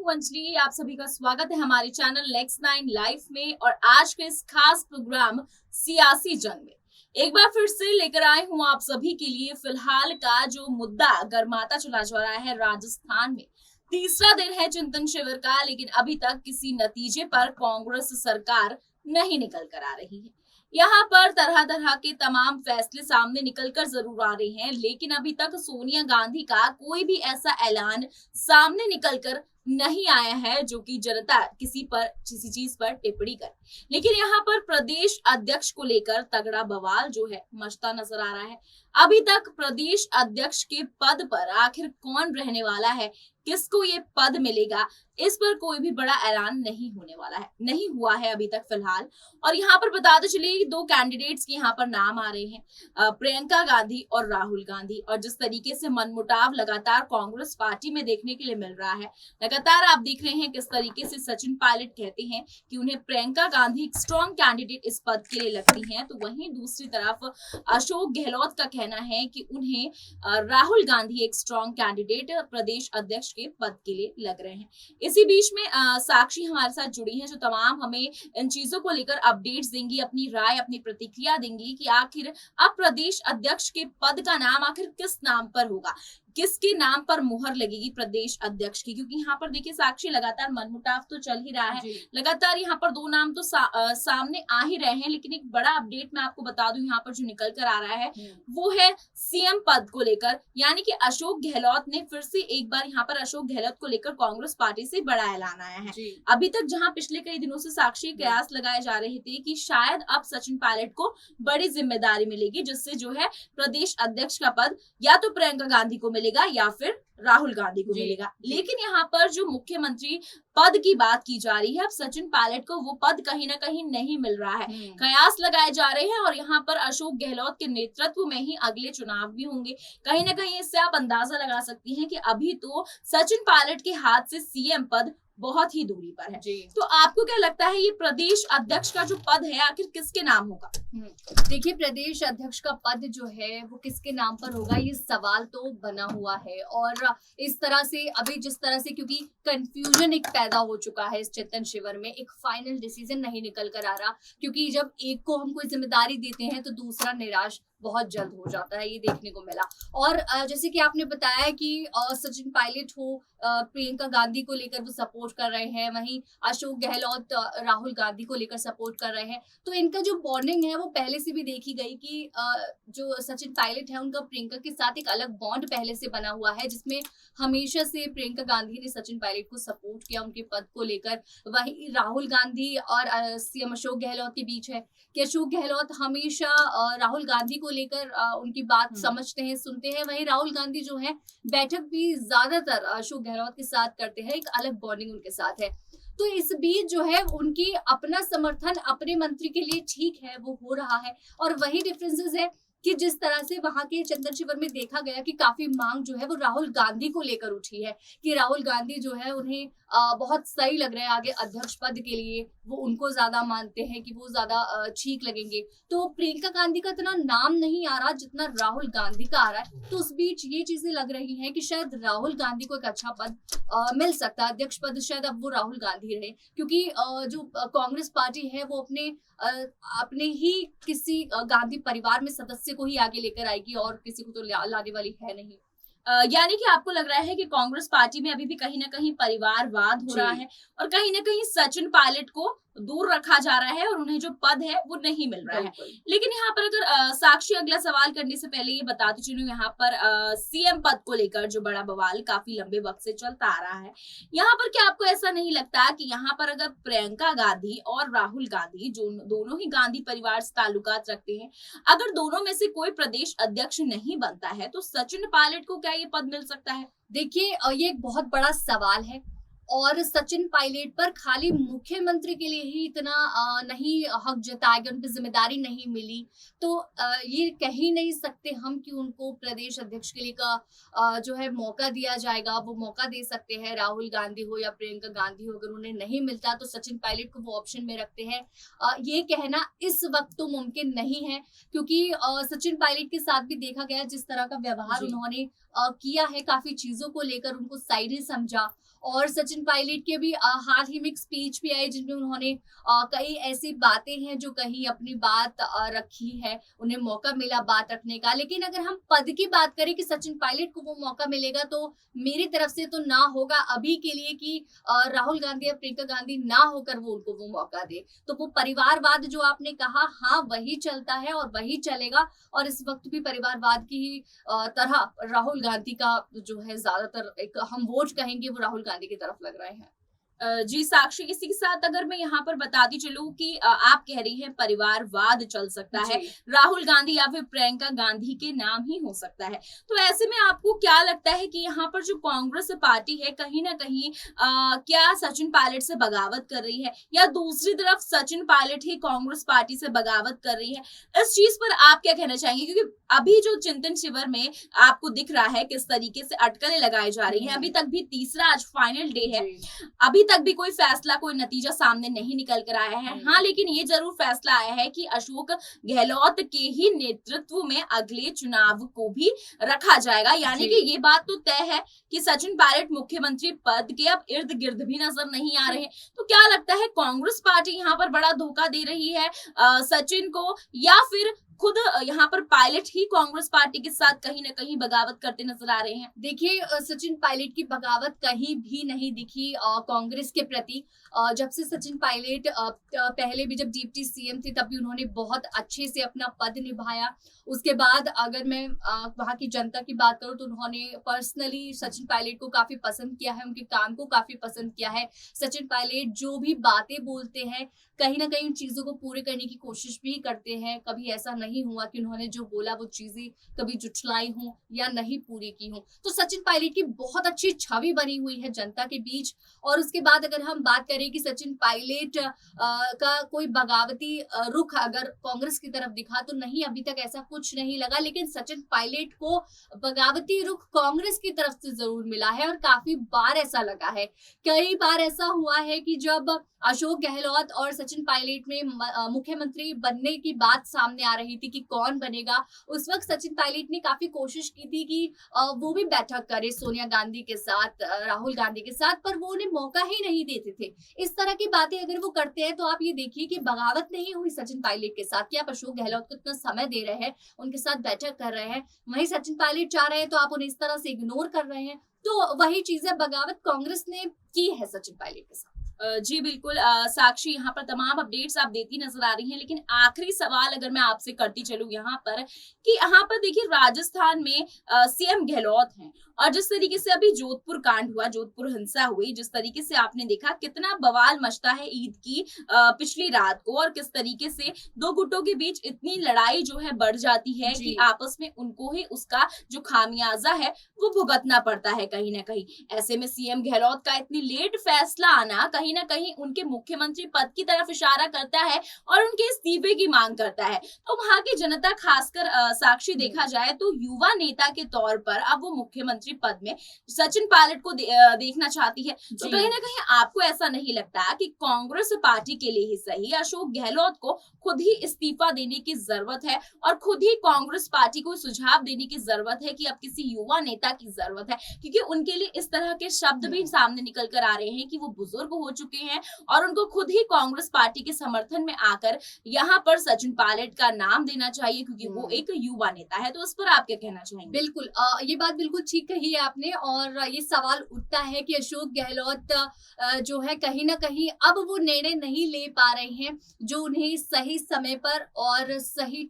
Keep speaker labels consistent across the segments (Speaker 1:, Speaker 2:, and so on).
Speaker 1: हूँ अंजलि। आप सभी का स्वागत है हमारे चैनल नेक्स्ट 9 लाइफ में और आज के इस खास प्रोग्राम सियासी जंग में एक बार फिर से लेकर आए हूँ आप सभी के लिए फिलहाल का जो मुद्दा गर्माता चला जा रहा है राजस्थान में। तीसरा दिन है चिंतन शिविर का, लेकिन अभी तक किसी नतीजे पर कांग्रेस सरकार नहीं निकल कर आ रही है। यहाँ पर तरह तरह के तमाम फैसले सामने निकलकर जरूर आ रहे हैं, लेकिन अभी तक सोनिया गांधी का कोई भी ऐसा ऐलान सामने निकलकर नहीं आया है जो कि जनता किसी चीज पर टिप्पणी करे। लेकिन यहाँ पर प्रदेश अध्यक्ष को लेकर तगड़ा बवाल जो है मचता नजर आ रहा है। अभी तक प्रदेश अध्यक्ष के पद पर आखिर कौन रहने वाला है, किसको ये पद मिलेगा, इस पर कोई भी बड़ा ऐलान नहीं होने वाला है, नहीं हुआ है अभी तक फिलहाल। और यहाँ पर बताते चलिए दो कैंडिडेट्स के यहाँ पर नाम आ रहे हैं, प्रियंका गांधी और राहुल गांधी। और जिस तरीके से मनमुटाव लगातार कांग्रेस पार्टी में देखने के लिए मिल रहा है, लगातार आप देख रहे हैं किस तरीके से सचिन पायलट कहते हैं कि उन्हें प्रियंका गांधी एक स्ट्रॉन्ग कैंडिडेट इस पद के लिए लगती हैं, तो वहीं दूसरी तरफ अशोक गहलोत का कहना है कि उन्हें राहुल गांधी एक स्ट्रॉन्ग कैंडिडेट प्रदेश अध्यक्ष के पद के लिए लग रहे हैं। इसी बीच में साक्षी हमारे साथ जुड़ी हैं जो तमाम हमें इन चीजों को लेकर अपडेट्स देंगी, अपनी राय अपनी प्रतिक्रिया देंगी कि आखिर अब प्रदेश अध्यक्ष के पद का नाम आखिर किस नाम पर होगा, किसके नाम पर मुहर लगेगी प्रदेश अध्यक्ष की। क्योंकि यहाँ पर देखिए साक्षी लगातार मनमुटाव तो चल ही रहा है, लगातार यहाँ पर दो नाम तो सामने आ ही रहे हैं, लेकिन एक बड़ा अपडेट मैं आपको बता दूं यहाँ पर जो निकल कर आ रहा है वो है सीएम पद को लेकर। यानी कि अशोक गहलोत ने फिर से एक बार यहाँ पर अशोक गहलोत को लेकर कांग्रेस पार्टी से बड़ा ऐलान आया है। अभी तक जहाँ पिछले कई दिनों से साक्षी कयास लगाए जा रहे थे कि शायद अब सचिन पायलट को बड़ी जिम्मेदारी मिलेगी, जिससे जो है प्रदेश अध्यक्ष का पद या तो प्रियंका गांधी को या फिर राहुल गांधी को मिलेगा। लेकिन यहाँ पर जो मुख्यमंत्री पद की बात की जा रही है, अब सचिन पायलट को वो पद कहीं ना कहीं नहीं मिल रहा है, कयास लगाए जा रहे हैं। और यहाँ पर अशोक गहलोत के नेतृत्व में ही अगले चुनाव भी होंगे। कहीं ना कहीं इससे आप अंदाजा लगा सकती हैं कि अभी तो सचिन पायलट के हाथ से सीएम पद बहुत ही दूरी पर है। तो आपको क्या लगता है ये प्रदेश अध्यक्ष का जो पद है आखिर किसके नाम होगा?
Speaker 2: देखिए, प्रदेश अध्यक्ष का पद जो है वो किसके नाम पर होगा, ये सवाल तो बना हुआ है। और इस तरह से अभी जिस तरह से, क्योंकि कंफ्यूजन एक पैदा हो चुका है इस चिंतन शिविर में, एक फाइनल डिसीजन नहीं निकल कर आ रहा। क्योंकि जब एक को हम कोई जिम्मेदारी देते हैं तो दूसरा निराश बहुत जल्द हो जाता है, ये देखने को मिला। और जैसे कि आपने बताया कि सचिन पायलट हो, प्रियंका गांधी को लेकर वो सपोर्ट कर रहे हैं, वहीं अशोक गहलोत राहुल गांधी को लेकर सपोर्ट कर रहे हैं। तो इनका जो बॉन्डिंग है वो पहले से भी देखी गई कि जो सचिन पायलट है उनका प्रियंका के साथ एक अलग बॉन्ड पहले से बना हुआ है, जिसमें हमेशा से प्रियंका गांधी ने सचिन पायलट को सपोर्ट किया उनके पद को लेकर। वहीं राहुल गांधी और सीएम अशोक गहलोत के बीच है कि अशोक गहलोत हमेशा राहुल गांधी को लेकर उनकी बात समझते हैं, सुनते हैं। वहीं राहुल गांधी जो है बैठक भी ज्यादातर अशोक गहलोत के साथ करते हैं, एक अलग बॉन्डिंग उनके साथ है। तो इस बीच जो है उनकी अपना समर्थन अपने मंत्री के लिए ठीक है, वो हो रहा है। और वही डिफरेंसेस है कि जिस तरह से वहां के चिंतन शिविर में देखा गया कि काफी मांग जो है वो राहुल गांधी को लेकर उठी है कि राहुल गांधी जो है उन्हें बहुत सही लग रहा है आगे अध्यक्ष पद के लिए, वो उनको ज्यादा मानते हैं कि वो ज्यादा ठीक लगेंगे। तो प्रियंका गांधी का इतना नाम नहीं आ रहा जितना राहुल गांधी का आ रहा है। तो उस बीच ये चीजें लग रही हैं कि शायद राहुल गांधी को एक अच्छा पद मिल सकता है, अध्यक्ष पद शायद अब वो राहुल गांधी रहे। क्योंकि जो कांग्रेस पार्टी है वो अपने ही किसी गांधी परिवार में सदस्य को ही आगे लेकर आएगी और किसी को तो लाने वाली है नहीं।
Speaker 1: यानी कि आपको लग रहा है कि कांग्रेस पार्टी में अभी भी कहीं ना कहीं परिवारवाद हो रहा है और कहीं ना कहीं सचिन पायलट को दूर रखा जा रहा है और उन्हें जो पद है वो नहीं मिल रहा है। लेकिन यहाँ पर अगर साक्षी अगला सवाल करने से पहले ये बताती चलूं, यहाँ पर सीएम पद को लेकर जो बड़ा बवाल काफी लंबे वक्त से चलता आ रहा है, यहाँ पर क्या आपको ऐसा नहीं लगता कि यहाँ पर अगर प्रियंका गांधी और राहुल गांधी जो दोनों ही गांधी परिवार से ताल्लुकात रखते हैं, अगर दोनों में से कोई प्रदेश अध्यक्ष नहीं बनता है तो सचिन पायलट को क्या ये पद मिल सकता है?
Speaker 2: देखिए, ये एक बहुत बड़ा सवाल है और सचिन पायलट पर खाली मुख्यमंत्री के लिए ही इतना नहीं हक जताया गया, उनकी जिम्मेदारी नहीं मिली। तो ये कह ही नहीं सकते हम कि उनको प्रदेश अध्यक्ष के लिए का जो है मौका दिया जाएगा, वो मौका दे सकते हैं। राहुल गांधी हो या प्रियंका गांधी हो, अगर उन्हें नहीं मिलता तो सचिन पायलट को वो ऑप्शन में रखते हैं। ये कहना इस वक्त तो मुमकिन नहीं है, क्योंकि सचिन पायलट के साथ भी देखा गया जिस तरह का व्यवहार उन्होंने किया है, काफी चीजों को लेकर उनको साइड समझा। और सचिन पायलट के भी हाल ही में एक स्पीच भी आई जिनमें उन्होंने कई ऐसी बातें हैं जो कहीं अपनी बात रखी है, उन्हें मौका मिला बात रखने का। लेकिन अगर हम पद की बात करें कि सचिन पायलट को वो मौका मिलेगा, तो मेरी तरफ से तो ना होगा अभी के लिए कि राहुल गांधी या प्रियंका गांधी ना होकर वो उनको वो मौका दे। तो वो परिवारवाद जो आपने कहा, हाँ वही चलता है और वही चलेगा। और इस वक्त भी परिवारवाद की ही तरह राहुल गांधी का जो है ज्यादातर एक हम वोट कहेंगे वो राहुल गांधी की तरफ लग रहे हैं।
Speaker 1: जी साक्षी, इसी के साथ अगर मैं यहाँ पर बताती चलूं कि आप कह रही हैं परिवारवाद चल सकता है, राहुल गांधी या फिर प्रियंका गांधी के नाम ही हो सकता है, तो ऐसे में आपको क्या लगता है कि यहाँ पर जो कांग्रेस पार्टी है कहीं ना कहीं क्या सचिन पायलट से बगावत कर रही है, या दूसरी तरफ सचिन पायलट ही कांग्रेस पार्टी से बगावत कर रही है? इस चीज पर आप क्या कहना चाहेंगे? क्योंकि अभी जो चिंतन शिविर में आपको दिख रहा है किस तरीके से अटकलें लगाई जा रही है, अभी तक भी तीसरा आज फाइनल डे है, अभी तक भी कोई फैसला, कोई नतीजा सामने नहीं निकल कर आया है। हाँ, लेकिन ये जरूर फैसला आया है कि अशोक गहलोत के ही नेतृत्व में अगले चुनाव को भी रखा जाएगा, यानी कि ये बात तो तय है कि सचिन पायलट मुख्यमंत्री पद के अब इर्द गिर्द भी नजर नहीं आ रहे हैं। तो क्या लगता है कांग्रेस पार्टी यहाँ पर बड़ा धोखा दे रही है सचिन को, या फिर खुद यहाँ पर पायलट ही कांग्रेस पार्टी के साथ कहीं ना कहीं बगावत करते नजर आ रहे हैं?
Speaker 2: देखिए, सचिन पायलट की बगावत कहीं भी नहीं दिखी कांग्रेस के प्रति। जब से सचिन पायलट पहले भी जब डिप्टी सीएम थे तब भी उन्होंने बहुत अच्छे से अपना पद निभाया। उसके बाद अगर मैं वहां की जनता की बात करूं तो उन्होंने पर्सनली सचिन पायलट को काफी पसंद किया है, उनके काम को काफी पसंद किया है। सचिन पायलट जो भी बातें बोलते हैं कहीं ना कहीं उन चीजों को पूरे करने की कोशिश भी करते हैं। कभी ऐसा नहीं हुआ कि उन्होंने जो बोला वो चीजें कभी जुटलाई हूं या नहीं पूरी की हूं। तो सचिन पायलट की बहुत अच्छी छवि बनी हुई है जनता के बीच। और उसके बाद अगर हम बात करें कि सचिन पायलट का कोई बगावती रुख अगर कांग्रेस की तरफ दिखा, तो नहीं, अभी तक ऐसा कुछ नहीं लगा। लेकिन सचिन पायलट को बगावती रुख कांग्रेस की तरफ से जरूर मिला है और काफी बार ऐसा लगा है। कई बार ऐसा हुआ है कि जब अशोक गहलोत और सचिन पायलट में मुख्यमंत्री बनने की बात सामने आ रही थी कि कौन बनेगा, उस वक्त सचिन पायलट ने काफी कोशिश की थी कि वो भी बैठक करे सोनिया गांधी के साथ, राहुल गांधी के साथ, पर वो उन्हें मौका ही नहीं देते थे। इस तरह की बातें अगर वो करते हैं तो आप ये देखिए कि बगावत नहीं हुई सचिन पायलट के साथ कि आप अशोक गहलोत को इतना समय दे रहे हैं, उनके साथ बैठक कर रहे हैं, वहीं सचिन पायलट चाह रहे हैं तो आप उन्हें इस तरह से इग्नोर कर रहे हैं। तो वही चीजें बगावत कांग्रेस ने की है सचिन पायलट के साथ।
Speaker 1: जी बिल्कुल साक्षी, यहाँ पर तमाम अपडेट्स आप देती नजर आ रही हैं, लेकिन आखिरी सवाल अगर मैं आपसे करती चलूं यहाँ पर कि यहाँ पर देखिए राजस्थान में सीएम गहलोत हैं, और जिस तरीके से अभी जोधपुर कांड हुआ, जोधपुर हिंसा हुई, जिस तरीके से आपने देखा कितना बवाल मचता है ईद की पिछली रात को, और किस तरीके से दो गुटों के बीच इतनी लड़ाई जो है बढ़ जाती है कि आपस में उनको ही उसका जो खामियाजा है वो भुगतना पड़ता है कहीं ना कहीं। ऐसे में सीएम गहलोत का इतनी लेट फैसला आना कहीं ना कहीं उनके मुख्यमंत्री पद की तरफ इशारा करता है और उनके इस्तीफे की मांग करता है। तो वहां की जनता, खासकर साक्षी देखा जाए तो युवा नेता के तौर पर अब वो मुख्यमंत्री पद में सचिन पायलट को देखना चाहती है। तो कहीं ना कहीं आपको ऐसा नहीं लगता कि कांग्रेस पार्टी के लिए ही सही अशोक गहलोत को खुद ही इस्तीफा देने की जरूरत है, और खुद ही कांग्रेस पार्टी को सुझाव देने की जरूरत है कि अब किसी युवा नेता की जरूरत है? क्योंकि उनके लिए इस तरह के शब्द भी सामने निकल कर आ रहे हैं कि वो बुजुर्ग हो चुके हैं और उनको खुद ही कांग्रेस पार्टी के समर्थन में आकर यहाँ पर सचिन पायलट का नाम देना चाहिए, क्योंकि वो एक युवा नेता है। तो इस पर आप क्या कहना चाहेंगे?
Speaker 2: बिल्कुल, ये बात बिल्कुल ठीक कही है आपने। और ये सवाल उठता है कि अशोक गहलोत जो है कहीं ना कहीं अब वो निर्णय नहीं ले पा रहे हैं जो उन्हें सही समय पर और सही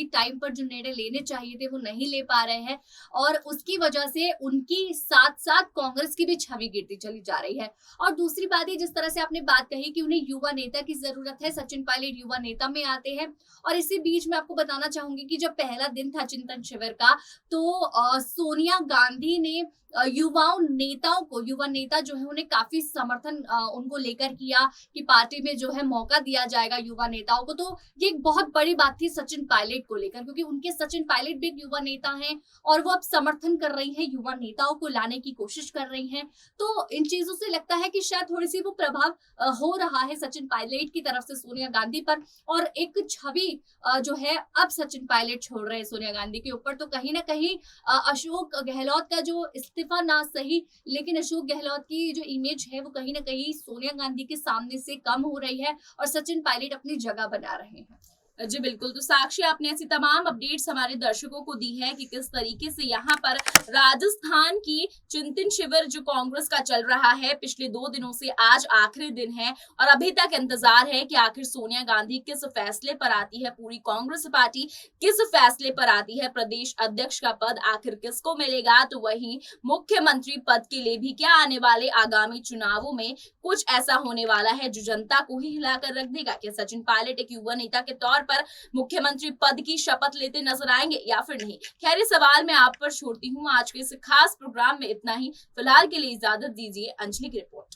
Speaker 2: टाइम पर जो निर्णय लेने चाहिए थे वो नहीं ले पा रहे हैं, और उसकी वजह से उनकी साथ साथ कांग्रेस की भी छवि गिरती चली जा रही है। और दूसरी बात ये, जिस तरह से आपने बात कही कि उन्हें युवा नेता की जरूरत है, सचिन पायलट युवा नेता में आते हैं। और इसी बीच में आपको बताना चाहूंगी कि जब पहला दिन था चिंतन शिविर का, तो सोनिया गांधी ने युवा नेता जो है उन्हें काफी समर्थन उनको लेकर किया कि पार्टी में जो है मौका दिया जाएगा युवा नेताओं को। तो ये एक बहुत बड़ी बात थी सचिन पायलट को लेकर, क्योंकि उनके सचिन पायलट भी एक युवा नेता हैं और वो अब समर्थन कर रही हैं, युवा नेताओं को लाने की कोशिश कर रही हैं। तो इन चीजों से लगता है कि शायद थोड़ी सी वो प्रभाव हो रहा है सचिन पायलट की तरफ से सोनिया गांधी पर, और एक छवि जो है अब सचिन पायलट छोड़ रहे हैं सोनिया गांधी के ऊपर। तो कहीं ना कहीं अशोक गहलोत का जो इस्तीफा ना सही, लेकिन अशोक गहलोत की जो इमेज है वो कहीं ना कहीं सोनिया गांधी के सामने से कम हो रही है और सचिन पायलट अपनी जगह बना रहे हैं।
Speaker 1: जी बिल्कुल। तो साक्षी, आपने ऐसी तमाम अपडेट्स हमारे दर्शकों को दी है कि किस तरीके से यहाँ पर राजस्थान की चिंतन शिविर जो कांग्रेस का चल रहा है पिछले 2 दिनों से, आज आखिरी दिन है और अभी तक इंतजार है कि आखिर सोनिया गांधी किस फैसले पर आती है, पूरी कांग्रेस पार्टी किस फैसले पर आती है, प्रदेश अध्यक्ष का पद आखिर किसको मिलेगा, तो वहीं मुख्यमंत्री पद के लिए भी क्या आने वाले आगामी चुनावों में कुछ ऐसा होने वाला है जो जनता को ही हिलाकर रख देगा। क्या सचिन पायलट एक युवा नेता के तौर पर मुख्यमंत्री पद की शपथ लेते नजर आएंगे या फिर नहीं? खैर, ये सवाल मैं आप पर छोड़ती हूँ। आज के इस खास प्रोग्राम में इतना ही। फिलहाल के लिए इजाजत दीजिए। अंजलि की रिपोर्ट।